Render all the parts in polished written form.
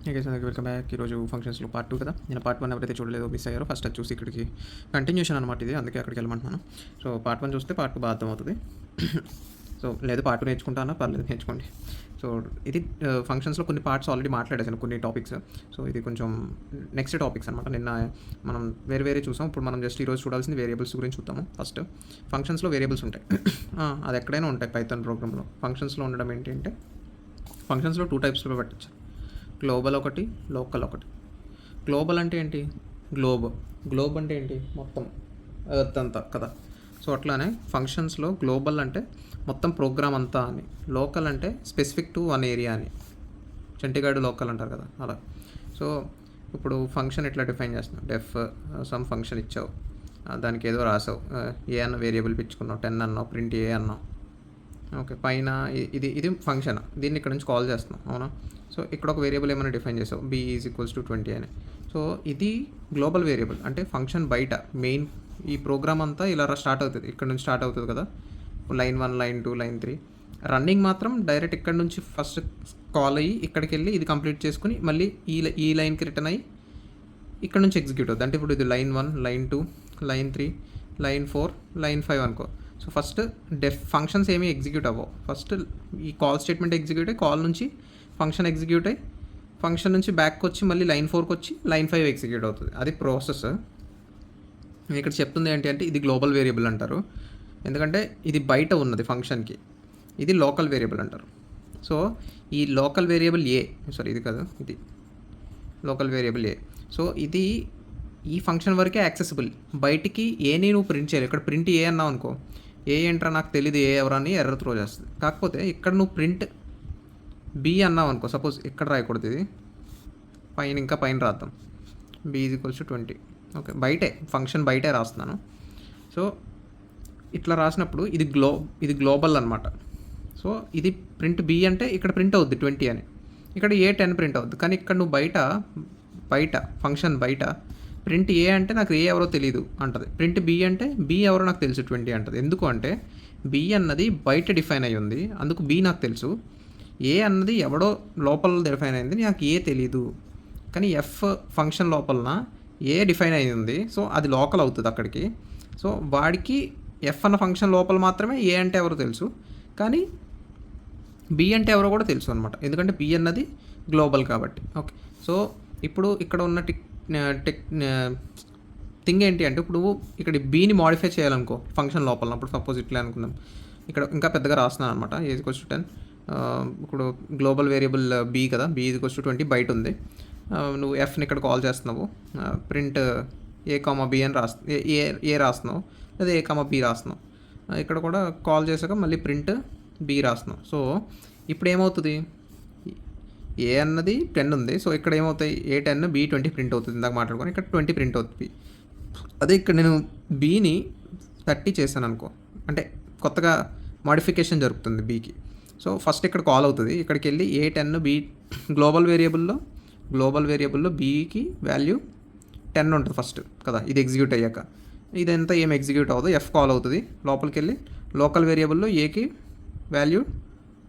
Hey guys అందరికీ welcome back. ఈరోజు ఫంక్షన్స్లో పార్ట్ 2 కదా. నేను పార్ట్ 1 ఎవరైతే చూడలేదో మిస్ అయ్యారో ఫస్ట్ అది చూసి ఇక్కడికి కంటిన్యూషన్ అనమాట ఇది, అందుకే అక్కడికి వెళ్ళమంటున్నాను. సో పార్ట్ 1 చూస్తే పార్ట్ 2 బాగా అర్థమవుతుంది. సో లేదు పార్ట్ 2 నేర్చుకుంటానా పర్లేదు నేర్చుకోండి. సో ఇది ఫంక్షన్స్లో కొన్ని పార్ట్స్ ఆల్రెడీ మాట్లాడేసాను, కొన్ని టాపిక్స్. సో ఇది కొంచెం నెక్స్ట్ టాపిక్స్ అనమాట. నిన్న మనం వేరే చూసాం, ఇప్పుడు మనం జస్ట్ ఈరోజు చూడాల్సింది వేరియబుల్స్ గురించి చూద్దాము. ఫస్ట్ ఫంక్షన్స్లో వేరియబుల్స్ ఉంటాయి. అది ఎక్కడైనా ఉంటాయి పైథాన్ ప్రోగ్రామ్లో. ఫంక్షన్స్లో ఉండడం ఏంటి అంటే, ఫంక్షన్స్లో 2 టైప్స్లో పెట్టచ్చు. గ్లోబల్ ఒకటి, లోకల్ ఒకటి. గ్లోబల్ అంటే ఏంటి? గ్లోబ్ అంటే ఏంటి? మొత్తం ఎర్త్ అంతా కదా. సో అట్లానే ఫంక్షన్స్లో గ్లోబల్ అంటే మొత్తం ప్రోగ్రామ్ అంతా అని, లోకల్ అంటే స్పెసిఫిక్ టు వన్ ఏరియా అని. చంటిగాడు లోకల్ అంటారు కదా అలా. సో ఇప్పుడు ఫంక్షన్ ఎట్లా డిఫైన్ చేస్తున్నావు? డెఫ్ సమ్ ఫంక్షన్ ఇచ్చావు, దానికి ఏదో రాసావు, ఏ అన్న వేరియబుల్ పిచ్చుకున్నావు, 10 అన్నావు, ప్రింట్ ఏ అన్నావు. ఓకే, పైన ఇది ఫంక్షన్, దీన్ని ఇక్కడ నుంచి కాల్ చేస్తున్నాం అవునా. సో ఇక్కడ ఒక వేరియబుల్ ఏమైనా డిఫైన్ చేసావు, b ఈజ్ = 20 అని. సో ఇది గ్లోబల్ వేరియబుల్ అంటే ఫంక్షన్ బయట మెయిన్ ఈ ప్రోగ్రామ్ అంతా ఇలా స్టార్ట్ అవుతుంది, ఇక్కడ నుంచి స్టార్ట్ అవుతుంది కదా. లైన్ 1, లైన్ 2, లైన్ 3 రన్నింగ్ మాత్రం డైరెక్ట్ ఇక్కడ నుంచి ఫస్ట్ కాల్ అయ్యి ఇక్కడికి వెళ్ళి ఇది కంప్లీట్ చేసుకుని మళ్ళీ ఈ లైన్కి రిటర్న్ అయ్యి ఇక్కడ నుంచి ఎగ్జిక్యూట్ అవుతుంది. అంటే ఇప్పుడు ఇది line 1, line 2, line 3, line 4, line 5 అనుకో. సో ఫస్ట్ ఫంక్షన్స్ ఏమీ ఎగ్జిక్యూట్ అవ్వవు. ఫస్ట్ ఈ కాల్ స్టేట్మెంట్ ఎగ్జిక్యూట్ అయ్యి, కాల్ నుంచి ఫంక్షన్ ఎగ్జిక్యూట్ అయ్యి, ఫంక్షన్ నుంచి బ్యాక్కి వచ్చి మళ్ళీ లైన్ 4కి వచ్చి లైన్ 5 ఎగ్జిక్యూట్ అవుతుంది. అది ప్రాసెస్. నేను ఇక్కడ చెప్తుంది ఏంటి అంటే ఇది గ్లోబల్ వేరియబుల్ అంటారు, ఎందుకంటే ఇది బయట ఉన్నది ఫంక్షన్కి. ఇది లోకల్ వేరియబుల్ అంటారు. సో ఈ లోకల్ వేరియబుల్ ఇది కాదు, ఇది లోకల్ వేరియబుల్ సో ఇది ఈ ఫంక్షన్ వరకే యాక్సెసిబుల్, బయటికి ఏని నువ్వు ప్రింట్ చేయలేవు. ఇక్కడ ప్రింట్ ఏ అన్నావు అనుకో, ఏ ఏంట్రా నాకు తెలియదు ఏ ఎవరని ఎర్ర త్రో చేస్తుంది. కాకపోతే ఇక్కడ నువ్వు ప్రింట్ బి అన్నావు అనుకో, సపోజ్ ఇక్కడ రాయకూడదు, ఇది ఇంకా పైన రాద్దాం, b = 20. ఓకే, ఫంక్షన్ బయటే రాస్తున్నాను. సో ఇట్లా రాసినప్పుడు ఇది గ్లోబల్ అనమాట. సో ఇది ప్రింట్ బి అంటే ఇక్కడ ప్రింట్ అవుద్ది 20 అని, ఇక్కడ ఏ 10 ప్రింట్ అవుద్ది. కానీ ఇక్కడ నువ్వు బయట ఫంక్షన్ బయట ప్రింట్ ఏ అంటే నాకు ఏ ఎవరో తెలియదు అంటది, ప్రింట్ బి అంటే బి ఎవరో నాకు తెలుసు 20 అంటది. ఎందుకు అంటే బి అన్నది బయట డిఫైన్ అయ్యి ఉంది, అందుకు బి నాకు తెలుసు. ఏ అన్నది ఎవడో లోపల డిఫైన్ అయింది, నాకు ఏ తెలీదు. కానీ ఎఫ్ ఫంక్షన్ లోపలన ఏ డిఫైన్ అయ్యి ఉంది, సో అది లోకల్ అవుతుంది అక్కడికి. సో వాడికి ఎఫ్ అన్న ఫంక్షన్ లోపల మాత్రమే ఏ అంటే ఎవరో తెలుసు, కానీ బి అంటే ఎవరో కూడా తెలుసు అనమాట, ఎందుకంటే బి అన్నది గ్లోబల్ కాబట్టి. ఓకే, సో ఇప్పుడు ఇక్కడ ఉన్న థింగ్ ఏంటి అంటే, ఇప్పుడు ఇక్కడ బీని మాడిఫై చేయాలనుకో ఫంక్షన్ లోపల. అప్పుడు సపోజ్ ఇట్లా అనుకుందాం, ఇక్కడ ఇంకా పెద్దగా రాస్తున్నాను అనమాట, ఏ = 10. ఇప్పుడు గ్లోబల్ వేరియబుల్ బీ కదా, b = 20 బయట ఉంది. నువ్వు ఎఫ్ని ఇక్కడ కాల్ చేస్తున్నావు, ప్రింట్ a, b అని ఏ రాస్తున్నావు, లేదా a, b రాస్తున్నావు. ఇక్కడ కూడా కాల్ చేశాక మళ్ళీ ప్రింట్ b రాస్తున్నావు. సో ఇప్పుడు ఏమవుతుంది, ఏ అన్నది 10 ఉంది, సో ఇక్కడ ఏమవుతాయి, ఏ 10, b 20 ప్రింట్ అవుతుంది. ఇందాక మాట్లాడుకొని ఇక్కడ 20 ప్రింట్ అవుతుంది. అదే ఇక్కడ నేను బీని 30 చేశాను అనుకో, అంటే కొత్తగా మాడిఫికేషన్ జరుగుతుంది బీకి. సో ఫస్ట్ ఇక్కడ కాల్ అవుతుంది, ఇక్కడికి వెళ్ళి ఏ 10, b గ్లోబల్ వేరియబుల్లో బీకి వాల్యూ 10 ఉంటుంది ఫస్ట్ కదా. ఇది ఎగ్జిక్యూట్ అయ్యాక ఇదంతా ఏం ఎగ్జిక్యూట్ అవ్వదు, ఎఫ్ కాల్ అవుతుంది. లోపలికి వెళ్ళి లోకల్ వేరియబుల్లో ఏకి వాల్యూ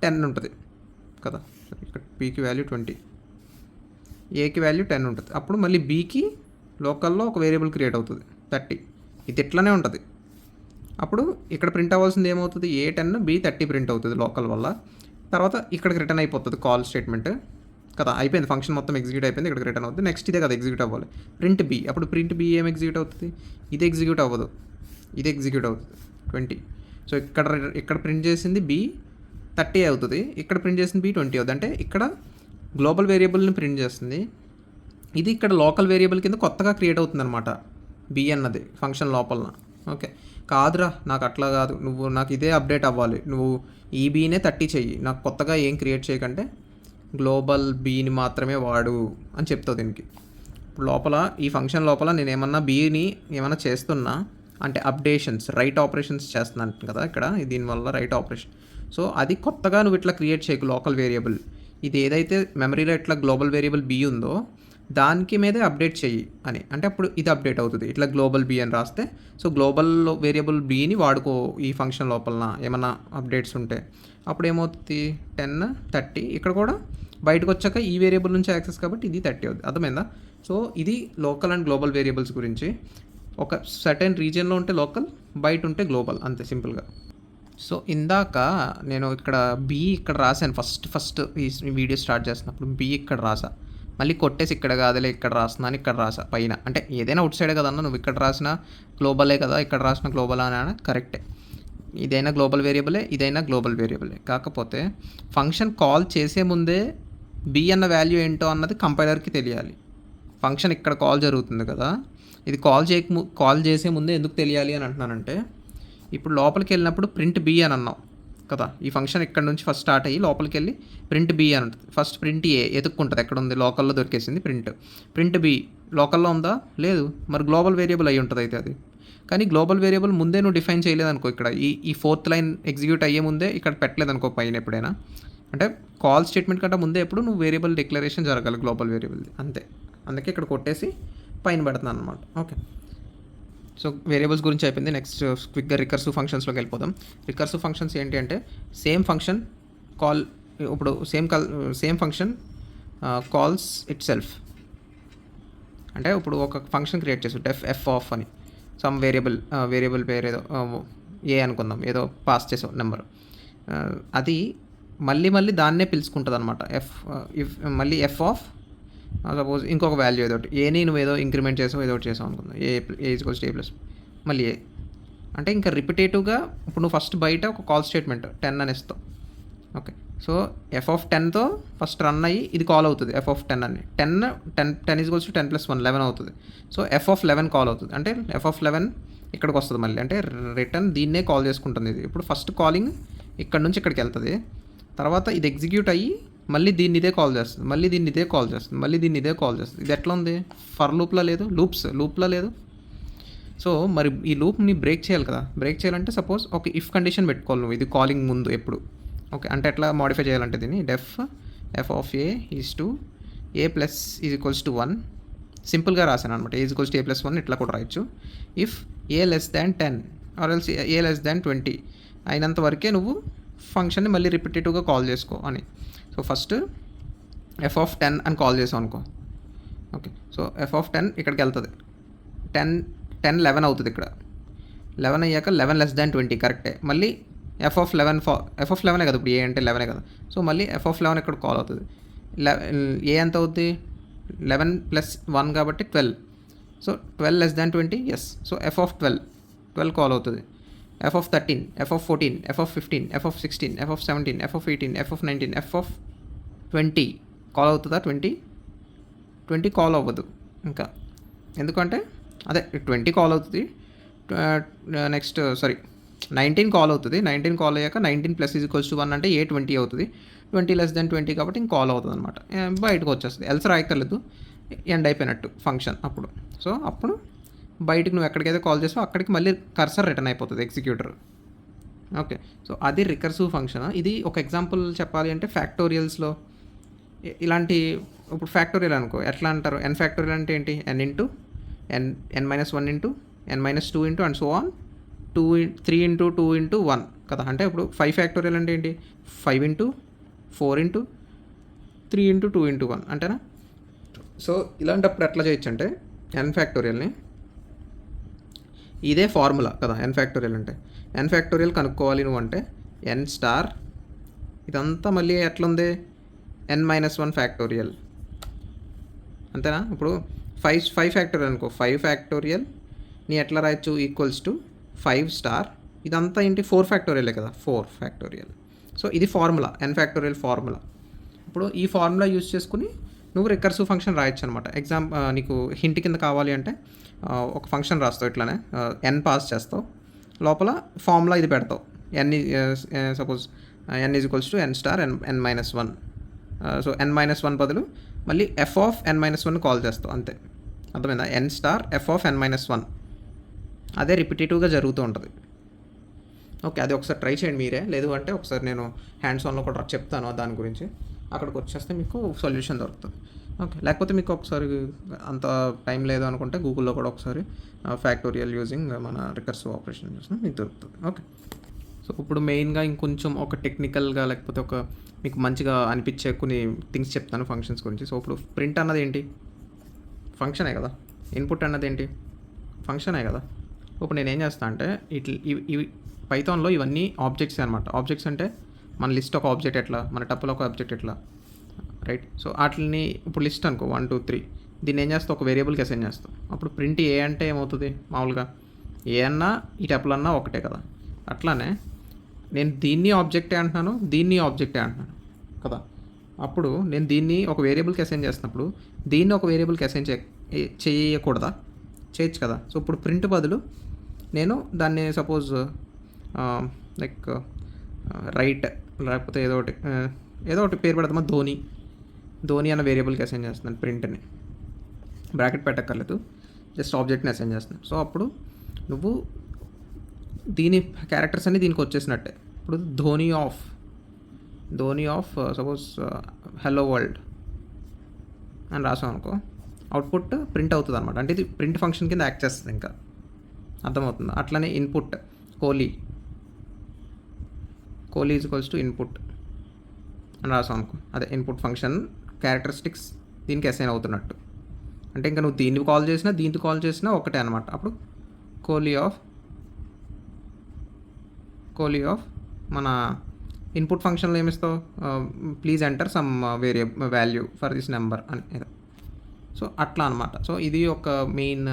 10 ఉంటుంది కదా, ఇక్కడ బీకి వాల్యూ 20, ఏకి వాల్యూ 10 ఉంటుంది. అప్పుడు మళ్ళీ బీకి లోకల్లో ఒక వేరియబుల్ క్రియేట్ అవుతుంది 30. ఇది ఇట్లానే ఉంటుంది. అప్పుడు ఇక్కడ ప్రింట్ అవ్వాల్సింది ఏమవుతుంది, ఏ 10, b 30 ప్రింట్ అవుతుంది లోకల్ వల్ల. తర్వాత ఇక్కడికి రిటర్న్ అయిపోతుంది కాల్ స్టేట్మెంట్ కదా, అయిపోయింది ఫంక్షన్ మొత్తం ఎగ్జిక్యూట్ అయిపోయింది, ఇక్కడికి రిటర్న్ అవుతుంది. నెక్స్ట్ ఇదే కదా ఎగ్జిక్యూట్ అవ్వాలి, ప్రింట్ బి. అప్పుడు ప్రింట్ బి ఏం ఎగ్జిక్యూట్ అవుతుంది, ఇది ఎగ్జిక్యూట్ అవ్వదు, ఇది ఎగ్జిక్యూట్ అవుతుంది 20. సో ఇక్కడ ప్రింట్ చేసింది b 30 అవుతుంది, ఇక్కడ ప్రింట్ చేసింది b 20 అవుతుంది. అంటే ఇక్కడ గ్లోబల్ వేరియబుల్ని ప్రింట్ చేస్తుంది, ఇది ఇక్కడ లోకల్ వేరియబుల్ కింద కొత్తగా క్రియేట్ అవుతుంది అనమాట బి అన్నది ఫంక్షన్ లోపలన. ఓకే, కాదురా నాకు అట్లా కాదు, నువ్వు నాకు ఇదే అప్డేట్ అవ్వాలి, నువ్వు ఈ బీనే 30 చెయ్యి, నాకు కొత్తగా ఏం క్రియేట్ చేయకంటే గ్లోబల్ బీని మాత్రమే వాడు అని చెప్తావు దీనికి. ఇప్పుడు లోపల ఈ ఫంక్షన్ లోపల నేను ఏమన్నా బీని ఏమన్నా చేస్తున్నా అంటే అప్డేషన్స్, రైట్ ఆపరేషన్స్ చేస్తున్నాను కదా ఇక్కడ, దీనివల్ల రైట్ ఆపరేషన్. సో అది కొత్తగా నువ్వు ఇట్లా క్రియేట్ చేయకు లోకల్ వేరియబుల్. ఇది ఏదైతే మెమరీలో ఇట్లా గ్లోబల్ వేరియబుల్ బీ ఉందో దానికి మీదే అప్డేట్ చెయ్యి అని. అంటే అప్పుడు ఇది అప్డేట్ అవుతుంది, ఇట్లా గ్లోబల్ బీ అని రాస్తే. సో గ్లోబల్ వేరియబుల్ బీని వాడుకో ఈ ఫంక్షన్ లోపలన ఏమన్నా అప్డేట్స్ ఉంటే. అప్పుడు ఏమవుతుంది, 10, 30. ఇక్కడ కూడా బయటకు వచ్చాక ఈ వేరియబుల్ నుంచి యాక్సెస్ కాబట్టి ఇది 30 అవుతుంది. అర్థమైందా? సో ఇది లోకల్ అండ్ గ్లోబల్ వేరియబుల్స్ గురించి. ఒక సర్టెన్ రీజియన్లో ఉంటే లోకల్, బయట ఉంటే గ్లోబల్, అంతే సింపుల్గా. సో ఇందాక నేను ఇక్కడ బి ఇక్కడ రాశాను ఫస్ట్ ఈ వీడియో స్టార్ట్ చేస్తున్నప్పుడు బి ఇక్కడ రాసా, మళ్ళీ కొట్టేసి ఇక్కడ కాదులే ఇక్కడ రాస్తున్నాను ఇక్కడ రాసా పైన. అంటే ఏదైనా అవుట్ సైడే కదన్నా, నువ్వు ఇక్కడ రాసిన గ్లోబలే కదా, ఇక్కడ రాసిన గ్లోబల్ అని కరెక్టే. ఇదైనా గ్లోబల్ వేరియబులే, ఇదైనా గ్లోబల్ వేరియబులే. కాకపోతే ఫంక్షన్ కాల్ చేసే ముందే బి అన్న వాల్యూ ఏంటో అన్నది కంపైలర్కి తెలియాలి. ఫంక్షన్ ఇక్కడ కాల్ జరుగుతుంది కదా, ఇది కాల్ చేసే ముందే ఎందుకు తెలియాలి అని అంటున్నానంటే, ఇప్పుడు లోపలికి వెళ్ళినప్పుడు ప్రింట్ బి అని అన్నాం కదా, ఈ ఫంక్షన్ ఇక్కడ నుంచి ఫస్ట్ స్టార్ట్ అయ్యి లోపలికి వెళ్ళి ప్రింట్ బి అని ఉంటుంది. ఫస్ట్ ప్రింట్ ఏ ఎతుక్కుంటుంది, ఎక్కడ ఉంది, లోకల్లో దొరికేసింది ప్రింట్ బి లోకల్లో ఉందా, లేదు, మరి గ్లోబల్ వేరియబుల్ అయ్యి ఉంటుంది అయితే అది. కానీ గ్లోబల్ వేరియబుల్ ముందే నువ్వు డిఫైన్ చేయలేదనుకో, ఇక్కడ ఈ ఫోర్త్ లైన్ ఎగ్జిక్యూట్ అయ్యే ముందే ఇక్కడ పెట్టలేదనుకో పైన ఎప్పుడైనా, అంటే కాల్ స్టేట్మెంట్ కంటే ముందే ఎప్పుడు నువ్వు వేరియబుల్ డిక్లరేషన్ జరగాలి గ్లోబల్ వేరియబుల్ది, అంతే. అందుకే ఇక్కడ కొట్టేసి పైన పెడుతున్నాను అనమాట. ఓకే, సో వేరియబుల్స్ గురించి అయిపోయింది. నెక్స్ట్ క్విక్గా రికర్సివ్ ఫంక్షన్స్లోకి వెళ్ళిపోదాం. రికర్సివ్ ఫంక్షన్స్ ఏంటి అంటే సేమ్ ఫంక్షన్ కాల్, ఇప్పుడు same function calls it self. అంటే ఇప్పుడు ఒక ఫంక్షన్ క్రియేట్ చేసు ఎఫ్ ఆఫ్ అని సమ్ వేరియబుల్ పేరు ఏదో ఏ అనుకుందాం, ఏదో పాస్ చేసావు నెంబర్, అది మళ్ళీ దాన్నే పిలుచుకుంటుంది అనమాట. మళ్ళీ ఎఫ్ ఆఫ్ సపోజ్ ఇంకొక వాల్యూ ఏదో ఏని నువ్వు ఏదో ఇంక్రిమెంట్ చేసావు ఏదో ఒకటి చేసావు అనుకుందాం, ఏ ఈక్వల్స్ ఏ ప్లస్ మళ్ళీ ఏ, అంటే ఇంకా రిపిటేటివ్గా ఇప్పుడు నువ్వు ఫస్ట్ బయట ఒక కాల్ స్టేట్మెంట్ 10 అని ఇస్తావు. ఓకే, సో ఎఫ్ ఆఫ్ 10తో ఫస్ట్ రన్ అయ్యి ఇది కాల్ అవుతుంది ఎఫ్ ఆఫ్ 10 అని, 10 ఈక్వల్స్ టు 10 + 1 11 అవుతుంది. సో ఎఫ్ ఆఫ్ 11 కాల్ అవుతుంది, అంటే ఎఫ్ ఆఫ్ 11 ఇక్కడికి వస్తుంది మళ్ళీ, అంటే రిటర్న్ దీన్నే కాల్ చేసుకుంటుంది ఇది. ఇప్పుడు ఫస్ట్ కాలింగ్ ఇక్కడ నుంచి ఇక్కడికి వెళ్తుంది, తర్వాత ఇది ఎగ్జిక్యూట్ అయ్యి మళ్ళీ దీన్ని ఇదే కాల్ చేస్తుంది, మళ్ళీ దీన్ని ఇదే కాల్ చేస్తుంది, మళ్ళీ దీన్ని ఇదే కాల్ చేస్తుంది. ఇది ఎట్లా ఉంది, ఫర్ లూప్లో లేదు, లూప్లో లేదు. సో మరి ఈ లూప్ని బ్రేక్ చేయాలి కదా, బ్రేక్ చేయాలంటే సపోజ్ ఒక ఇఫ్ కండిషన్ పెట్టుకోవాలి నువ్వు, ఇది కాలింగ్ ముందు ఎప్పుడు. ఓకే, అంటే ఎట్లా మాడిఫై చేయాలంటే దీన్ని F of A is to A plus is equals to 1, సింపుల్గా రాశాను అనమాట, A is equals to A plus 1 ఇట్లా కూడా రాయొచ్చు. If A less than 10 or else A less than 20 అయినంత వరకే నువ్వు ఫంక్షన్ని మళ్ళీ రిపిటేటివ్గా కాల్ చేసుకో అని. సో ఫస్ట్ ఎఫ్ ఆఫ్ 10 అని కాల్ చేసాం అనుకో. ఓకే, సో ఎఫ్ ఆఫ్ 10 ఇక్కడికి వెళ్తుంది, 10 11 అవుతుంది ఇక్కడ, 11 అయ్యాక 11 లెస్ దాన్ 20 కరెక్టే, మళ్ళీ ఎఫ్ ఆఫ్ 11 కదా, ఇప్పుడు ఏ అంటే 11 కదా, సో మళ్ళీ ఎఫ్ ఆఫ్ 11 ఇక్కడ కాల్ అవుతుంది. ఏ ఎంత అవుతుంది, 11 + 1 కాబట్టి 12, so 12 less than 20 yes, so F of 12 call అవుతుంది. F of 13, F of 14, F of 15, F of 16, F of 17, F of 18, F of 19, F of 20 call అవుతుందా, 20 కాల్ అవ్వదు ఇంకా, ఎందుకంటే అదే 20 కాల్ అవుతుంది. నెక్స్ట్ 19 కాల్ అవుతుంది, 19 కాల్ అయ్యాక 19 + ఈజ్ ఈక్వల్స్ టు 1 అంటే ఏ 20 అవుతుంది, 20 లెస్ దాన్ 20 కాబట్టి ఇంక కాల్ అవుతుంది అనమాట, బయటకు వచ్చేస్తుంది. ఎల్స్ రాయక్కర్లేదు, ఎండ్ అయిపోయినట్టు ఫంక్షన్ అప్పుడు. సో అప్పుడు బయటకు నువ్వు ఎక్కడికైతే కాల్ చేసావు అక్కడికి మళ్ళీ కర్సర్ రిటర్న్ అయిపోతుంది ఎగ్జిక్యూటర్. ఓకే, సో అది రికర్సివ్ ఫంక్షన్. ఇది ఒక ఎగ్జాంపుల్ చెప్పాలి అంటే ఫ్యాక్టోరియల్స్లో ఇలాంటి, ఇప్పుడు ఫ్యాక్టోరియల్ అనుకో ఎట్లా అంటారు, n ఫ్యాక్టోరియల్ అంటే ఏంటి, n into n-1 into n-2 into and so on 3 into 2 into 1 కదా. అంటే ఇప్పుడు 5 ఫ్యాక్టోరియల్ అంటే ఏంటి, 5 ఇంటూ 4 ఇంటూ 3 ఇంటూ 2 ఇంటూ 1 అంటేనా. సో ఇలాంటప్పుడు ఎట్లా చేయొచ్చు అంటే n ఫ్యాక్టోరియల్ని, ఇదే ఫార్ములా కదా n ఫ్యాక్టోరియల్ అంటే, n ఫ్యాక్టోరియల్ కనుక్కోవాలి నువ్వు అంటే n స్టార్ ఇదంతా మళ్ళీ ఎట్లుంది n-1 ఫ్యాక్టోరియల్ అంతేనా. ఇప్పుడు 5 ఫ్యాక్టోరియల్ అనుకో, 5 ఫ్యాక్టోరియల్ నీ ఎట్లా రాయొచ్చు ఈక్వల్స్ టు 5 స్టార్ ఇదంతా ఏంటి 4 ఫ్యాక్టోరియలే కదా, 4 ఫ్యాక్టోరియల్. సో ఇది ఫార్ములా, n ఫ్యాక్టోరియల్ ఫార్ములా. ఇప్పుడు ఈ ఫార్ములా యూజ్ చేసుకుని నువ్వు రికర్సివ్ ఫంక్షన్ రాయొచ్చు అనమాట. నీకు హింట్ కింద కావాలి అంటే ఒక ఫంక్షన్ రాస్తావు ఇట్లానే, n పాస్ చేస్తావు, లోపల ఫార్ములా ఇది పెడతావు, suppose n is equals to n star n-1. So n-1 బదులు మళ్ళీ ఎఫ్ ఆఫ్ n-1 కాల్ చేస్తావు అంతే, అర్థమైందా, n star F of n-1. అదే రిపిటేటివ్గా జరుగుతూ ఉంటుంది. ఓకే, అది ఒకసారి ట్రై చేయండి మీరే, లేదు అంటే ఒకసారి నేను హ్యాండ్స్ ఆన్లో కూడా చెప్తాను దాని గురించి, అక్కడికి వచ్చేస్తే మీకు సొల్యూషన్ దొరుకుతుంది. ఓకే, లేకపోతే మీకు ఒకసారి అంత టైం లేదు అనుకుంటే గూగుల్లో కూడా ఒకసారి ఫ్యాక్టోరియల్ యూజింగ్ మన రికర్సివ్ ఆపరేషన్ చూసినా మీకు దొరుకుతుంది. ఓకే, సో సో ఇప్పుడు మెయిన్గా ఇంకొంచెం ఒక టెక్నికల్గా లేకపోతే ఒక మీకు మంచిగా అనిపించే కొన్ని థింగ్స్ చెప్తాను ఫంక్షన్స్ గురించి. సో ఇప్పుడు ప్రింట్ అన్నది ఏంటి, ఫంక్షనే కదా. ఇన్పుట్ అన్నది ఏంటి, ఫంక్షనే కదా. ఇప్పుడు నేను ఏం చేస్తాను అంటే ఇవి పైథాన్లో ఇవన్నీ ఆబ్జెక్ట్స్ అనమాట. ఆబ్జెక్ట్స్ అంటే మన లిస్ట్ ఒక ఆబ్జెక్ట్ ఎట్లా, మన టప్పులో ఒక ఆబ్జెక్ట్ ఎట్లా, రైట్. సో వాటిని ఇప్పుడు లిస్ట్ అనుకో 1 2 3, దీన్ని ఏం చేస్తావు, ఒక వేరియబుల్కి అసైన్ చేస్తాం. అప్పుడు ప్రింట్ ఏ అంటే ఏమవుతుంది, మామూలుగా ఏ అన్నా ఈ టప్పులు అన్నా ఒకటే కదా. అట్లానే నేను దీన్ని ఆబ్జెక్టే అంటున్నాను, దీన్ని ఆబ్జెక్టే అంటున్నాను కదా. అప్పుడు నేను దీన్ని ఒక వేరియబుల్కి అసైన్ చేస్తున్నప్పుడు దీన్ని ఒక వేరియబుల్కి అసైన్ చేయకూడదా, చేయొచ్చు కదా. సో ఇప్పుడు ప్రింట్ బదులు నేను దాన్ని సపోజ్ లైక్ రైట్ లేకపోతే ఏదో ఒకటి పేరు పెడతామా, ధోని అన్న వేరియబుల్కి అసైన్ చేస్తున్నాను ప్రింట్ని. బ్రాకెట్ పెట్టక్కర్లేదు, జస్ట్ ఆబ్జెక్ట్ని అసైన్ చేస్తున్నాను. సో అప్పుడు నువ్వు దీని క్యారెక్టర్స్ అన్నీ దీనికి వచ్చేసినట్టే. ఇప్పుడు Dhoni of suppose hello world అని రాసాం అనుకో, అవుట్పుట్ ప్రింట్ అవుతుంది అనమాట. అంటే ఇది ప్రింట్ ఫంక్షన్ కింద యాక్ట్ చేస్తుంది, ఇంకా అర్థమవుతుంది. అట్లనే ఇన్పుట్ కోహ్లీ ఈజ్ ఇన్పుట్ అని రాసాం అనుకో, అదే ఇన్పుట్ ఫంక్షన్ క్యారెక్టరిస్టిక్స్ దీనికి అసైన్ అవుతున్నట్టు. అంటే ఇంకా నువ్వు దీన్ని కాల్ చేసినా దీనికి కాల్ చేసినా ఒకటే అనమాట. అప్పుడు కోహ్లీ ఆఫ్ మన ఇన్పుట్ ఫంక్షన్లో ఏమిస్తావు, please enter some value for this number అని ఏదో. సో అట్లా అనమాట. సో ఇది ఒక మెయిన్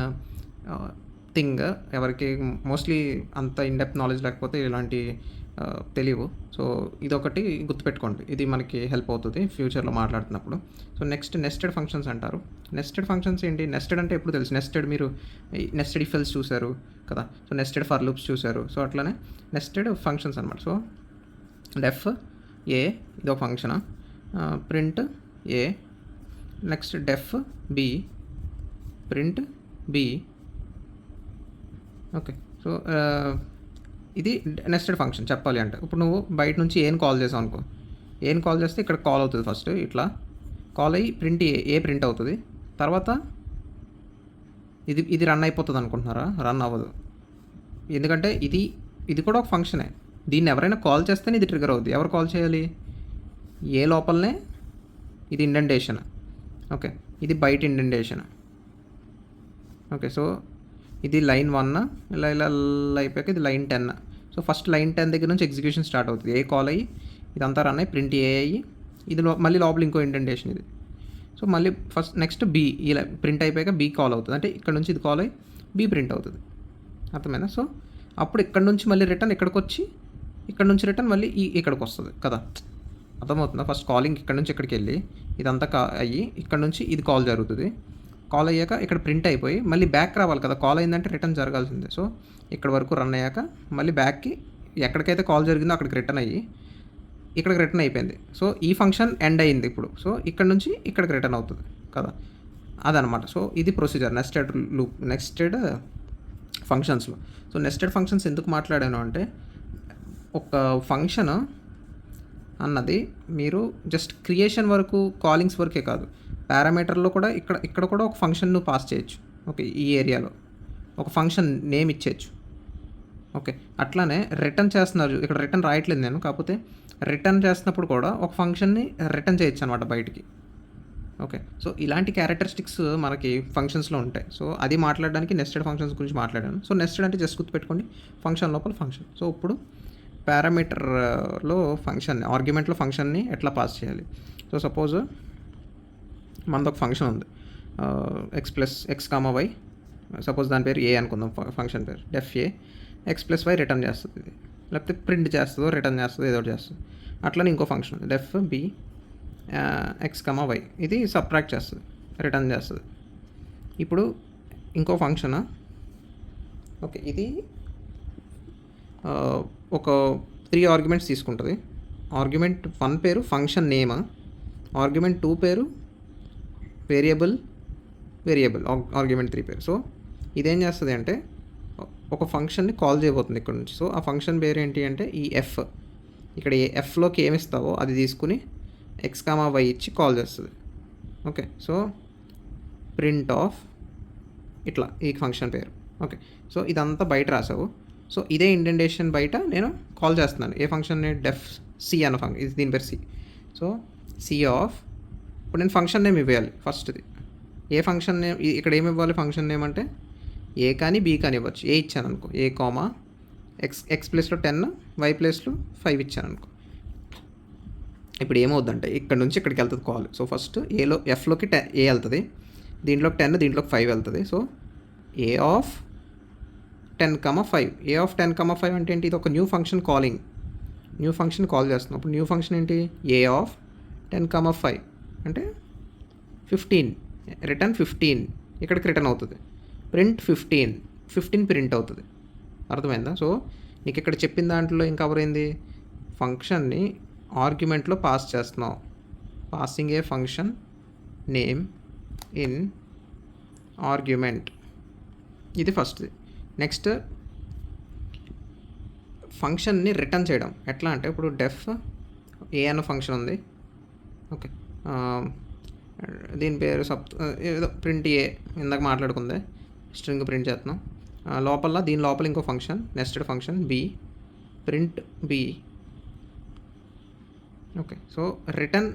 థింగ్. ఎవరికి మోస్ట్లీ అంత ఇన్డెప్త్ నాలెడ్జ్ లేకపోతే ఇలాంటి తెలియవు. సో ఇదొకటి గుర్తుపెట్టుకోండి, ఇది మనకి హెల్ప్ అవుతుంది ఫ్యూచర్లో మాట్లాడుతున్నప్పుడు. సో నెక్స్ట్ నెస్టెడ్ ఫంక్షన్స్ అంటారు. నెస్టెడ్ ఫంక్షన్స్ ఏంటి, నెస్టెడ్ అంటే ఎప్పుడు తెలుసు, నెస్టెడ్ ఇఫ్ ఎల్స్ చూసారు కదా. సో నెస్టెడ్ ఫర్ లూప్స్ చూసారు. సో అట్లానే నెస్టెడ్ ఫంక్షన్స్ అనమాట. సో డెఫ్ ఏ ఇదో function, print A, next def B, print B. Okay. So ఇది నెస్టెడ్ ఫంక్షన్ చెప్పాలి అంటే. ఇప్పుడు నువ్వు బయట నుంచి ఏం కాల్ చేసావు అనుకో, ఏం కాల్ చేస్తే ఇక్కడ కాల్ అవుతుంది. ఫస్ట్ ఇట్లా కాల్ అయ్యి ప్రింట్ ఏ ప్రింట్ అవుతుంది. తర్వాత ఇది రన్ అయిపోతుంది అనుకుంటున్నారా, రన్ అవ్వదు. ఎందుకంటే ఇది కూడా ఒక ఫంక్షనే. దీన్ని ఎవరైనా కాల్ చేస్తేనే ఇది ట్రిగర్ అవుతుంది. ఎవరు కాల్ చేయాలి, ఏ లోపలనే ఇది ఇండెంటేషన్. ఓకే, ఇది బయట ఇండెంటేషన్. ఓకే, సో ఇది లైన్ 1, ఇలా అయిపోయాక ఇది లైన్ 10. సో ఫస్ట్ లైన్ 10 దగ్గర నుంచి ఎగ్జిక్యూషన్ స్టార్ట్ అవుతుంది. ఏ కాల్ అయ్యి ఇదంతా రన్ అయ్యి ప్రింట్ ఏ అయ్యి ఇది మళ్ళీ లోపల ఇంకో ఇండెంటేషన్ ఇది. సో మళ్ళీ ఫస్ట్ నెక్స్ట్ బి, ఇలా ప్రింట్ అయిపోయాక బి కాల్ అవుతుంది. అంటే ఇక్కడ నుంచి ఇది కాల్ అయ్యి బి ప్రింట్ అవుతుంది. అర్థమైనా. సో అప్పుడు ఇక్కడ నుంచి మళ్ళీ రిటర్న్ ఇక్కడికి వచ్చి, ఇక్కడ నుంచి రిటర్న్ మళ్ళీ ఇక్కడికి వస్తుంది కదా. అర్థమవుతుందా. ఫస్ట్ కాలింగ్ ఇక్కడ నుంచి ఇక్కడికి వెళ్ళి ఇదంతా అయ్యి ఇక్కడ నుంచి ఇది కాల్ జరుగుతుంది. కాల్ అయ్యాక ఇక్కడ ప్రింట్ అయిపోయి మళ్ళీ బ్యాక్ రావాలి కదా. కాల్ అయిందంటే రిటర్న్ జరగాల్సిందే. సో ఇక్కడ వరకు రన్ అయ్యాక మళ్ళీ బ్యాక్కి ఎక్కడికైతే కాల్ జరిగిందో అక్కడికి రిటర్న్ అయ్యి ఇక్కడికి రిటర్న్ అయిపోయింది. సో ఈ ఫంక్షన్ ఎండ్ అయ్యింది ఇప్పుడు. సో ఇక్కడ నుంచి ఇక్కడికి రిటర్న్ అవుతుంది కదా, అదనమాట. సో ఇది ప్రొసీజర్ నెస్టెడ్ ఫంక్షన్స్లో. సో నెస్టెడ్ ఫంక్షన్స్ ఎందుకు మాట్లాడాను అంటే, ఒక ఫంక్షన్ అన్నది మీరు జస్ట్ క్రియేషన్ వరకు, కాలింగ్స్ వరకే కాదు, పారామీటర్లో కూడా ఇక్కడ కూడా ఒక ఫంక్షన్ నువ్వు పాస్ చేయొచ్చు. ఓకే, ఈ ఏరియాలో ఒక ఫంక్షన్ నేమ్ ఇచ్చేయచ్చు. ఓకే, అట్లానే రిటర్న్ చేస్తున్నారు, ఇక్కడ రిటర్న్ రాయట్లేదు నేను, కాకపోతే రిటర్న్ చేస్తున్నప్పుడు కూడా ఒక ఫంక్షన్ని రిటర్న్ చేయొచ్చు అనమాట బయటికి. ఓకే, సో ఇలాంటి క్యారెక్టరిస్టిక్స్ మనకి ఫంక్షన్స్లో ఉంటాయి. సో అది మాట్లాడడానికి నెస్టెడ్ ఫంక్షన్స్ గురించి మాట్లాడాను. సో నెస్టెడ్ అంటే జస్ట్ గుర్తుపెట్టుకోండి, ఫంక్షన్ లోపల ఫంక్షన్. సో ఇప్పుడు పారామీటర్లో ఫంక్షన్, ఆర్గ్యుమెంట్లో ఫంక్షన్ని ఎట్లా పాస్ చేయాలి. సో సపోజ్ మనది ఒక ఫంక్షన్ ఉంది, x+x, y. సపోజ్ దాని పేరు ఏ అనుకుందాం, ఫంక్షన్ పేరు డెఫ్ ఏ, x+y రిటర్న్ చేస్తుంది ఇది, లేకపోతే ప్రింట్ చేస్తుందో రిటర్న్ చేస్తుందో ఏదో ఒకటి చేస్తుంది. అట్లనే ఇంకో ఫంక్షన్ ఉంది డెఫ్ బి, x, y. ఇది సబ్ట్రాక్ట్ చేస్తుంది, రిటర్న్ చేస్తుంది. ఇప్పుడు ఇంకో ఫంక్షన్, ఓకే, ఇది ఒక 3 ఆర్గ్యుమెంట్స్ తీసుకుంటుంది. ఆర్గ్యుమెంట్ 1 పేరు ఫంక్షన్ నేమ్, ఆర్గ్యుమెంట్ 2 పేరు వేరియబుల్, ఆర్గ్యుమెంట్ 3 పేరు. సో ఇదేం చేస్తుంది అంటే ఒక ఫంక్షన్ని కాల్ చేయబోతుంది ఇక్కడ నుంచి. సో ఆ ఫంక్షన్ పేరు ఏంటి అంటే ఈ ఎఫ్, ఇక్కడ ఏ ఎఫ్లోకి ఏమి ఇస్తావో అది తీసుకుని x, y ఇచ్చి కాల్ చేస్తుంది. ఓకే, సో ప్రింట్ ఆఫ్ ఇట్లా ఈ ఫంక్షన్ పేరు. ఓకే, సో ఇదంతా బయట రాసావు. సో ఇదే ఇండెంటేషన్ బయట నేను కాల్ చేస్తున్నాను ఏ ఫంక్షన్ని డెఫ్ సి అన్న ఫంక్షన్, ఇది దీని పేరు సి. సో సి ఆఫ్, ఇప్పుడు నేను ఫంక్షన్ నేమ్ ఇవ్వాలి ఫస్ట్ది. ఏ ఫంక్షన్ నేమ్ ఇక్కడ ఏమి ఇవ్వాలి? ఫంక్షన్ నేమ్ అంటే ఏ కానీ బీ కానీ ఇవ్వచ్చు. ఏ ఇచ్చాను అనుకో, ఏ కామా ఎక్స్ ప్లేస్లో 10, వై ప్లేస్లో 5 ఇచ్చాను అనుకో. ఇప్పుడు ఏమవుద్దంటే ఇక్కడ నుంచి ఇక్కడికి వెళ్తుంది కాల్. సో ఫస్ట్ ఏలో ఎఫ్లోకి ఏ వెళ్తుంది, దీంట్లోకి 10, దీంట్లోకి 5 వెళ్తుంది. So A of 10,5. A of 10,5 అంటే ఏంటి? ఇది ఒక new function calling, new function call చేస్తున్నాం. ఇప్పుడు న్యూ ఫంక్షన్ ఏంటి? ఏ ఆఫ్ 10,5 అంటే 15, రిటర్న్ 15, ఇక్కడికి రిటర్న్ అవుతుంది. ప్రింట్ 15 ప్రింట్ అవుతుంది. అర్థమైందా? సో నీకు ఇక్కడ చెప్పిన దాంట్లో ఇంకా కవర్ అయింది, ఫంక్షన్ని ఆర్గ్యుమెంట్లో పాస్ చేస్తున్నావు. Passing A function name in argument, ఇది ఫస్ట్ది. నెక్స్ట్ ఫంక్షన్ని రిటర్న్ చేయడం ఎట్లా అంటే, ఇప్పుడు డెఫ్ ఏ అన్న ఫంక్షన్ ఉంది, ఓకే, దీని పేరు ఏదో ప్రింట్ ఏ, ఇందాక మాట్లాడుకుందే స్ట్రింగ్ ప్రింట్ చేస్తున్నాం. దీని లోపల ఇంకో function, nested function B, print B. Okay, so return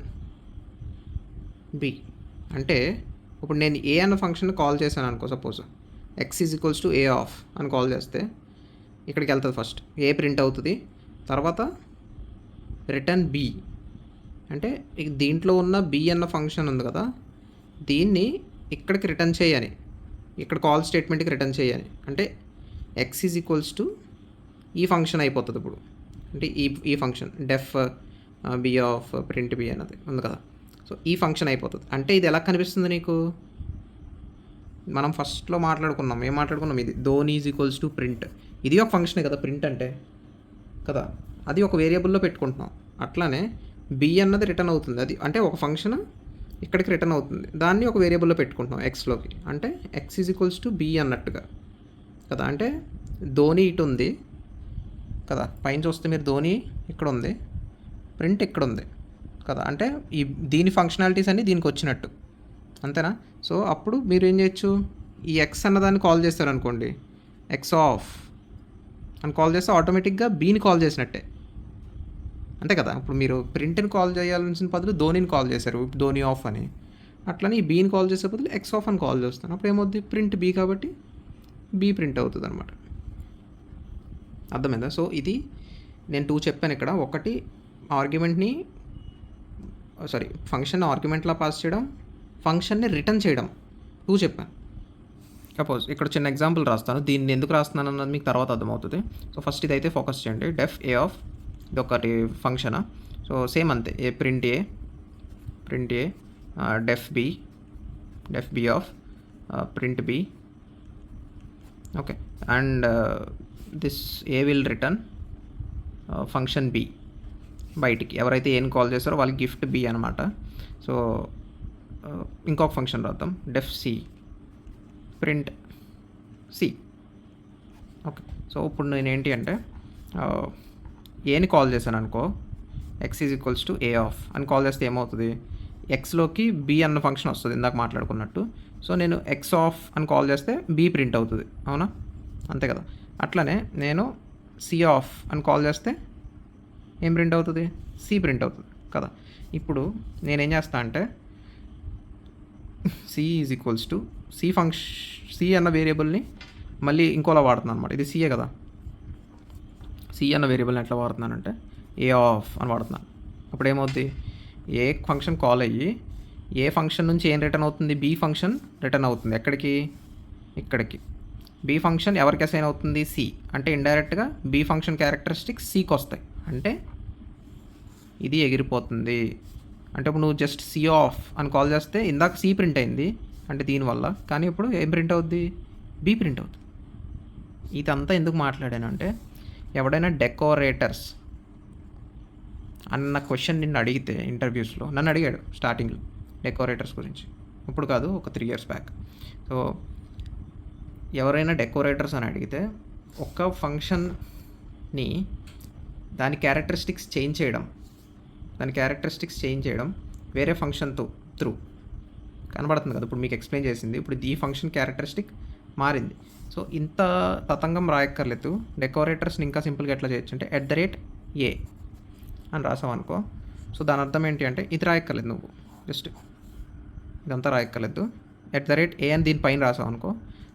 B అంటే ఇప్పుడు నేను ఏ అన్న ఫంక్షన్ కాల్ చేశాను అనుకో, suppose X is equals to A of అని కాల్ చేస్తే ఇక్కడికి వెళ్తుంది. ఫస్ట్ ఏ ప్రింట్ అవుతుంది, తర్వాత రిటర్న్ బి అంటే దీంట్లో ఉన్న బి అన్న ఫంక్షన్ ఉంది కదా, దీన్ని ఇక్కడికి రిటర్న్ చేయని, ఇక్కడ కాల్ స్టేట్మెంట్కి రిటర్న్ చేయని. అంటే ఎక్స్ ఈజ్ ఈక్వల్స్ టు ఈ ఫంక్షన్ అయిపోతుంది ఇప్పుడు. అంటే ఈ function def B of print B అన్నది ఉంది కదా, సో ఈ ఫంక్షన్ అయిపోతుంది. అంటే ఇది ఎలా కనిపిస్తుంది నీకు? మనం ఫస్ట్లో మాట్లాడుకున్నాం, ఏం మాట్లాడుకున్నాం? ఇది Dhone is equals to print, ఇది ఒక ఫంక్షనే కదా ప్రింట్ అంటే కదా, అది ఒక వేరియబుల్లో పెట్టుకుంటున్నాం. అట్లానే బి అన్నది రిటర్న్ అవుతుంది, అది అంటే ఒక ఫంక్షన్ ఇక్కడికి రిటర్న్ అవుతుంది, దాన్ని ఒక వేరియబుల్లో పెట్టుకుంటున్నాం ఎక్స్లోకి. అంటే X is equals to be అన్నట్టుగా కదా. అంటే ధోని ఇటు ఉంది కదా, పైన చూస్తే మీరు ధోని ఇక్కడ ఉంది, ప్రింట్ ఇక్కడ ఉంది కదా. అంటే దీని ఫంక్షనాలిటీస్ అన్నీ దీనికి వచ్చినట్టు, అంతేనా? సో అప్పుడు మీరు ఏం చేయొచ్చు, ఈ ఎక్స్ అన్నదాన్ని కాల్ చేస్తారనుకోండి, ఎక్స్ ఆఫ్ అని కాల్ చేస్తే ఆటోమేటిక్గా బీని కాల్ చేసినట్టే, అంతే కదా. ఇప్పుడు మీరు ప్రింట్ని కాల్ చేయాల్సిన బదులు ధోనిని కాల్ చేశారు, ధోని ఆఫ్ అని. అట్లని ఈ బీని కాల్ చేసే బదులు ఎక్స్ ఆఫ్ అని కాల్ చేస్తాను. అప్పుడు ఏమవుద్ది? ప్రింట్ బీ కాబట్టి బీ ప్రింట్ అవుతుంది అనమాట. అర్థమైందా? సో ఇది నేను 2 చెప్పాను ఇక్కడ. ఒకటి ఆర్గ్యుమెంట్ని ఫంక్షన్ ఆర్గ్యుమెంట్లా పాస్ చేయడం, ఫంక్షన్ని రిటర్న్ చేయడం 2 చెప్పాను. సపోజ్ ఇక్కడ చిన్న ఎగ్జాంపుల్ రాస్తాను, దీన్ని ఎందుకు రాస్తున్నాను అన్నది మీకు తర్వాత అర్థమవుతుంది. సో ఫస్ట్ ఇదైతే ఫోకస్ చేయండి. డెఫ్ ఏ ఆఫ్, ఇది ఒకటి ఫంక్షనా, సో సేమ్ అంతే. Print A def B of print B, okay. And this A will return function B బయటికి. ఎవరైతే ఏం కాల్ చేస్తారో వాళ్ళకి గిఫ్ట్ బి అనమాట. సో ఇంకొక ఫంక్షన్ రాద్దాం, def C print C, okay. So ఇప్పుడు నేను ఏంటి అంటే ఏని కాల్ చేశాను అనుకో, X is equals to A of అని కాల్ చేస్తే ఏమవుతుంది? ఎక్స్లోకి బి అన్న ఫంక్షన్ వస్తుంది ఇందాక మాట్లాడుకున్నట్టు. సో నేను ఎక్స్ ఆఫ్ అని కాల్ చేస్తే బి ప్రింట్ అవుతుంది, అవునా? అంతే కదా. అట్లనే నేను సి ఆఫ్ అని కాల్ చేస్తే ఏం ప్రింట్ అవుతుంది? సి ప్రింట్ అవుతుంది కదా. ఇప్పుడు నేనేం చేస్తా అంటే C is equals to C అన్న వేరియబుల్ని మళ్ళీ ఇంకోలా వాడుతున్నాను అనమాట. ఇది సిఏ కదా, సి అన్న వేరియబుల్ని ఎట్లా వాడుతున్నానంటే ఏ ఆఫ్ అని వాడుతున్నాను. అప్పుడు ఏమవుతుంది? ఏ ఫంక్షన్ కాల్ అయ్యి ఏ ఫంక్షన్ నుంచి ఏం రిటర్న్ అవుతుంది? బి ఫంక్షన్ రిటర్న్ అవుతుంది. ఎక్కడికి? ఇక్కడికి. బి ఫంక్షన్ ఎవరికి అసైన్ అవుతుంది? సి. అంటే ఇండైరెక్ట్గా బి ఫంక్షన్ క్యారెక్టరిస్టిక్స్ సికి వస్తాయి. అంటే ఇది ఎగిరిపోతుంది. అంటే ఇప్పుడు నువ్వు జస్ట్ సి ఆఫ్ అని కాల్ చేస్తే ఇందాక సి ప్రింట్ అయింది అంటే దీనివల్ల, కానీ ఇప్పుడు ఏం ప్రింట్ అవుద్ది? బి ప్రింట్ అవుతుంది. ఇదంతా ఎందుకు మాట్లాడాను అంటే, ఎవడైనా డెకోరేటర్స్ అన్న క్వశ్చన్ నిన్ను అడిగితే ఇంటర్వ్యూస్లో, నన్ను అడిగాడు స్టార్టింగ్లో డెకోరేటర్స్ గురించి, ఇప్పుడు కాదు ఒక 3 years బ్యాక్. సో ఎవరైనా డెకోరేటర్స్ అని అడిగితే ఒక ఫంక్షన్ని దాని క్యారెక్టరిస్టిక్స్ చేంజ్ చేయడం వేరే ఫంక్షన్తో త్రూ కనబడుతుంది కదా. ఇప్పుడు మీకు ఎక్స్ప్లెయిన్ చేసింది. ఇప్పుడు ఈ ఫంక్షన్ క్యారెక్టరిస్టిక్ మారింది. సో ఇంత తతంగం రాయక్కర్లేదు. డెకరేటర్స్ని ఇంకా సింపుల్గా ఎట్లా చేయొచ్చు అంటే @A అని రాసావు అనుకో. సో దాని అర్థం ఏంటి అంటే ఇది రాయక్కర్లేదు, నువ్వు జస్ట్ ఇదంతా రాయక్కర్లేదు. @A అని దీనిపైన రాసావు అనుకో,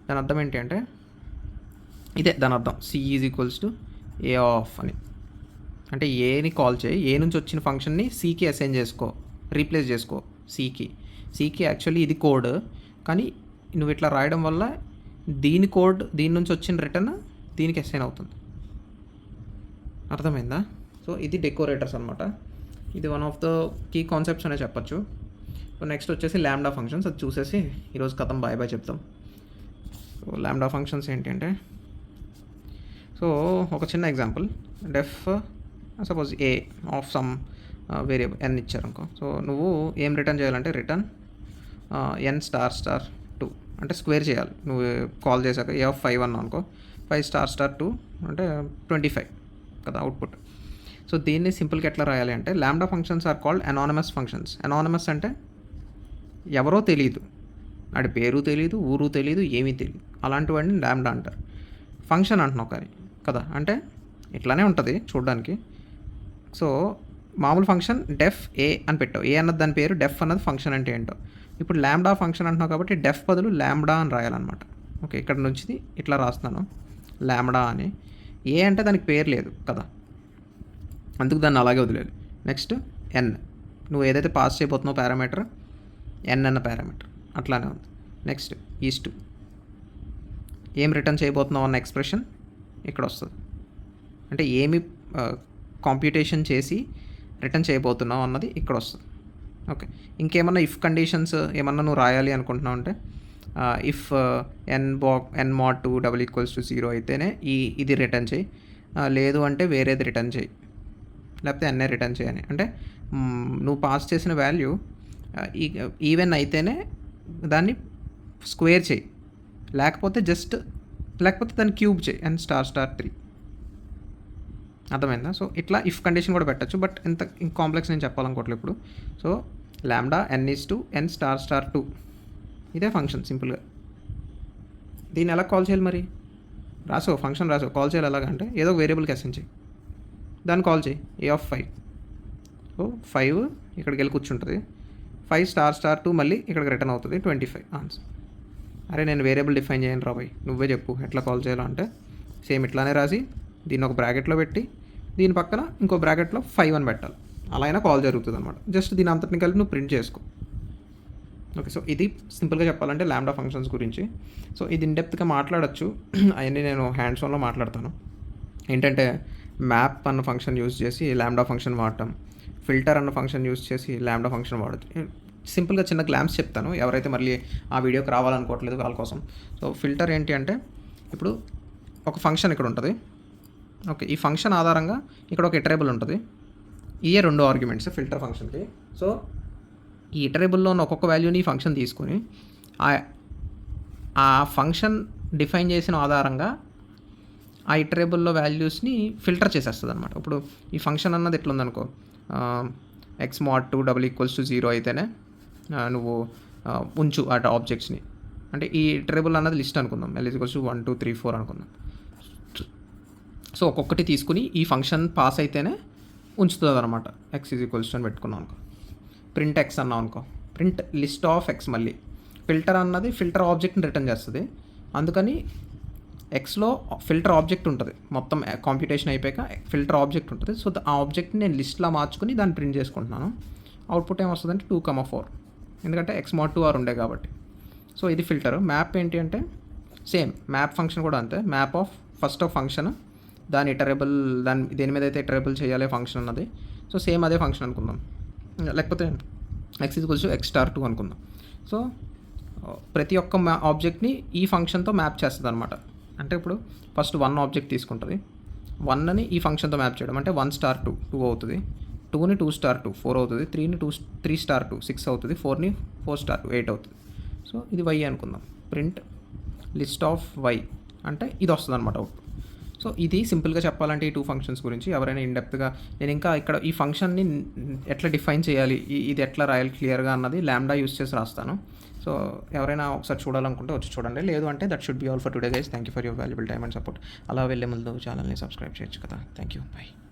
దాని అర్థం ఏంటి అంటే ఇదే దాని అర్థం. C = A ఆఫ్ అని. అంటే ఏని కాల్ చేయి, ఏ నుంచి వచ్చిన ఫంక్షన్ని సికి అసైన్ చేసుకో, రీప్లేస్ చేసుకో సికి యాక్చువల్లీ ఇది కోడ్, కానీ నువ్వు ఇట్లా రాయడం వల్ల దీని కోడ్, దీని నుంచి వచ్చిన రిటర్న్ దీనికి అసైన్ అవుతుంది. అర్థమైందా? సో ఇది డెకరేటర్స్ అనమాట. ఇది one of the key concepts అనే చెప్పచ్చు. సో నెక్స్ట్ వచ్చేసి లాంబ్డా ఫంక్షన్స్. అది చూసేసి ఈరోజు కథం బాయ్ బాయ్ చెప్తాం. సో లాంబ్డా ఫంక్షన్స్ ఏంటి అంటే, సో ఒక చిన్న example, def suppose A of some variable n ఇచ్చారు అనుకో. సో నువ్వు ఏం రిటర్న్ చేయాలంటే రిటర్న్ n***2 అంటే స్క్వేర్ చేయాలి. నువ్వు కాల్ చేశాక ఏ ఆఫ్ 5 అన్నా అనుకో, 5**2 అంటే 25 కదా అవుట్పుట్. సో దీన్ని సింపుల్గా ఎట్లా రాయాలి అంటే lambda functions are called anonymous functions. Anonymous అంటే ఎవరో తెలియదు, వాడి పేరు తెలియదు, ఊరు తెలియదు, ఏమీ తెలియదు, అలాంటి వాడిని లాంబ్డా అంటారు. ఫంక్షన్ అంటున్నావు కానీ కదా, అంటే ఇట్లానే ఉంటుంది చూడడానికి. సో మామూలు ఫంక్షన్ డెఫ్ ఏ అని పెట్టావు, ఏ అన్నది దాని పేరు, డెఫ్ అన్నది ఫంక్షన్ అంటే ఏంటో. ఇప్పుడు లాంబ్డా ఫంక్షన్ అంటున్నావు కాబట్టి డెఫ్ బదులు లాంబ్డా అని రాయాలన్నమాట. ఓకే, ఇక్కడ నుంచి ఇట్లా రాస్తున్నాను లాంబ్డా అని. ఏ అంటే దానికి పేరు లేదు కదా, అందుకు దాన్ని అలాగే వదిలేదు. నెక్స్ట్ ఎన్, నువ్వు ఏదైతే పాస్ చేయబోతున్నావు పారామీటర్ ఎన్ అన్న పారామీటర్ అట్లానే ఉంది. నెక్స్ట్ ఈస్ట్, ఏం రిటర్న్ చేయబోతున్నావు అన్న ఎక్స్ప్రెషన్ ఇక్కడ వస్తుంది. అంటే ఏమి కాంప్యూటేషన్ చేసి రిటర్న్ చేయబోతున్నావు అన్నది ఇక్కడ వస్తుంది. ఓకే, ఇంకేమన్నా ఇఫ్ కండిషన్స్ ఏమన్నా నువ్వు రాయాలి అనుకుంటున్నావు అంటే ఇఫ్ n mod 2 = 0 అయితేనే ఇది రిటర్న్ చేయి, లేదు అంటే వేరేది రిటర్న్ చేయి, లేకపోతే ఎన్ఏ రిటర్న్ చేయని. అంటే నువ్వు పాస్ చేసిన వాల్యూ ఈవెన్ అయితేనే దాన్ని స్క్వేర్ చేయి, లేకపోతే దాన్ని క్యూబ్ చేయి n***3. అర్థమైందా? సో ఇట్లా ఇఫ్ కండిషన్ కూడా పెట్టచ్చు, బట్ ఇంత కాంప్లెక్స్ నేను చెప్పాలనుకోవట్లేదు ఇప్పుడు. సో లాంబ్డా n***2 ఇదే ఫంక్షన్ సింపుల్గా. దీన్ని ఎలా కాల్ చేయాలి మరి? రాసో ఫంక్షన్ రాసో, కాల్ చేయాలి ఎలాగంటే ఏదో వేరియబుల్కి అసైన్ చేయి, దాన్ని కాల్ చేయి ఏ ఆఫ్ 5. సో 5 ఇక్కడికి వెళ్ళి కూర్చుంటుంది, 5*2 మళ్ళీ ఇక్కడికి రిటర్న్ అవుతుంది 25 ఆన్సర్. అరే నేను వేరియబుల్ డిఫైన్ చేయను రా భయ్, నువ్వే చెప్పు ఎట్లా కాల్ చేయాలో అంటే సేమ్ ఇట్లానే రాసి దీన్ని ఒక బ్రాకెట్లో పెట్టి దీని పక్కన ఇంకో బ్రాకెట్లో 5 అని పెట్టాలి, అలా అయినా కాల్ జరుగుతుంది అనమాట. జస్ట్ దీని అంతటిని కలిపి నువ్వు ప్రింట్ చేసుకో. ఓకే, సో ఇది సింపుల్గా చెప్పాలంటే లాంబ్డా ఫంక్షన్స్ గురించి. సో ఇది ఇన్డెప్త్గా మాట్లాడచ్చు, అవన్నీ నేను హ్యాండ్స్ ఆన్లో మాట్లాడతాను. ఏంటంటే మ్యాప్ అన్న ఫంక్షన్ యూజ్ చేసి లాంబ్డా ఫంక్షన్ వాడటం, ఫిల్టర్ అన్న ఫంక్షన్ యూజ్ చేసి లాంబ్డా ఫంక్షన్ వాడచ్చు. సింపుల్గా చిన్న గ్లామ్స్ చెప్తాను ఎవరైతే మళ్ళీ ఆ వీడియోకి రావాలనుకోవట్లేదు వాళ్ళ కోసం. సో ఫిల్టర్ ఏంటి అంటే, ఇప్పుడు ఒక ఫంక్షన్ ఇక్కడ ఉంటుంది. ఓకే, ఈ ఫంక్షన్ ఆధారంగా ఇక్కడ ఒక ఇటరేబుల్ ఉంటుంది. ఇయే 2 ఆర్గ్యుమెంట్స్ ఫిల్టర్ ఫంక్షన్కి. సో ఈ ఇటరేబుల్లో ఉన్న ఒక్కొక్క వాల్యూని ఈ ఫంక్షన్ తీసుకొని ఆ ఫంక్షన్ డిఫైన్ చేసిన ఆధారంగా ఆ ఇటరేబుల్లో వాల్యూస్ని ఫిల్టర్ చేసేస్తుంది అనమాట. ఇప్పుడు ఈ ఫంక్షన్ అన్నది ఎట్లా ఉందనుకో, x mod 2 = 0 అయితేనే నువ్వు ఉంచు అట ఆబ్జెక్ట్స్ని. అంటే ఈ ఇటరేబుల్ అన్నది లిస్ట్ అనుకుందాం, l = 1 2 3 4 అనుకుందాం. సో ఒక్కొక్కటి తీసుకుని ఈ ఫంక్షన్ పాస్ అయితేనే ఉంచుతుంది అనమాట. x = అని పెట్టుకున్నాం అనుకో, ప్రింట్ x అన్నాం అనుకో, ప్రింట్ లిస్ట్ ఆఫ్ x. మళ్ళీ ఫిల్టర్ అన్నది ఫిల్టర్ ఆబ్జెక్ట్ని రిటర్న్ చేస్తుంది, అందుకని ఎక్స్లో ఫిల్టర్ ఆబ్జెక్ట్ ఉంటుంది. మొత్తం కాంప్యూటేషన్ అయిపోయాక ఫిల్టర్ ఆబ్జెక్ట్ ఉంటుంది. సో ఆ ఆబ్జెక్ట్ని నేను లిస్ట్లో మార్చుకుని దాన్ని ప్రింట్ చేసుకుంటున్నాను. అవుట్పుట్ ఏమొస్తుందంటే 2,4, ఎందుకంటే x mod 2 ఉండే కాబట్టి. సో ఇది ఫిల్టర్. మ్యాప్ ఏంటి అంటే సేమ్ మ్యాప్ ఫంక్షన్ కూడా అంతే. Map of first of function, దాని ఇటరేబుల్, దేని మీద అయితే ఇటరేబుల్ చేయాలి ఫంక్షన్ అన్నది. సో సేమ్ అదే ఫంక్షన్ అనుకుందాం, లేకపోతే x = x*2 అనుకుందాం. సో ప్రతి ఒక్క ఆబ్జెక్ట్ని ఈ ఫంక్షన్తో మ్యాప్ చేస్తుంది అనమాట. అంటే ఇప్పుడు ఫస్ట్ 1 ఆబ్జెక్ట్ తీసుకుంటుంది, 1ని ఈ ఫంక్షన్తో మ్యాప్ చేయడం అంటే 1*2 2 అవుతుంది, 2ని 2*2 4 అవుతుంది, 3ని 3*2 6 అవుతుంది, 4ని 4*2 8 అవుతుంది. సో ఇది y అనుకుందాం. ప్రింట్ లిస్ట్ ఆఫ్ y అంటే ఇది వస్తుంది అనమాట అవుట్పుట్. సో ఇది సింపుల్గా చెప్పాలంటే ఈ 2 ఫంక్షన్స్ గురించి. ఎవరైనా ఇన్డెప్త్గా నేను ఇంకా ఇక్కడ ఈ ఫంక్షన్ని ఎట్లా డిఫైన్ చేయాలి, ఇది ఎట్లా రాయాలి క్లియర్గా అన్నది లాంబ్డా యూస్ చేసి రాస్తాను. సో సో ఎవరైనా ఒకసారి చూడాలనుకుంటే వచ్చి చూడండి. లేదు అంటే that should be all for today guys. Thank you for your valuable time and support. అలా వెళ్ళే ముందు ఛానల్ని సబ్స్క్రైబ్ చేయొచ్చు కదా. Thank you. బై.